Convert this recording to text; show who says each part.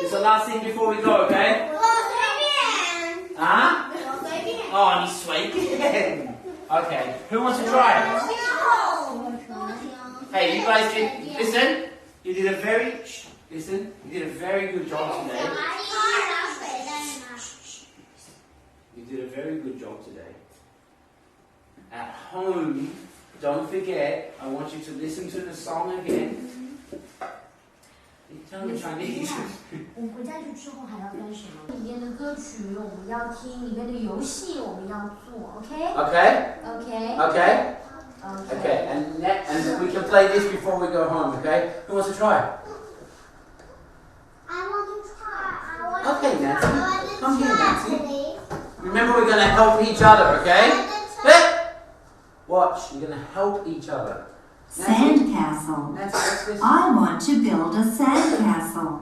Speaker 1: It's the last thing before we go, okay?
Speaker 2: 我随便。
Speaker 1: 啊？
Speaker 2: 我随便。
Speaker 1: 哦，你随便。Okay, who wants to try? Hey, you guys did. Listen, you did a very. Listen, you did a very good job today. You did a very good job today. At home, don't forget. I want you to listen to the song again. Tell me Chinese.
Speaker 3: 我们回家去之后还要干什么？里面的歌曲我们要听，里面的游戏我们要做 ，OK？
Speaker 1: Okay.
Speaker 3: OK。
Speaker 1: Okay. Okay. And we can play this before we go home. Okay. Who wants to try?
Speaker 2: I want to try.
Speaker 1: Okay, Nancy. Come here, Nancy. Remember, we're going to help each other. Okay. Watch. You're going to help each other.
Speaker 4: Sandcastle.
Speaker 1: Nancy, what's this?
Speaker 4: I want to build a sandcastle.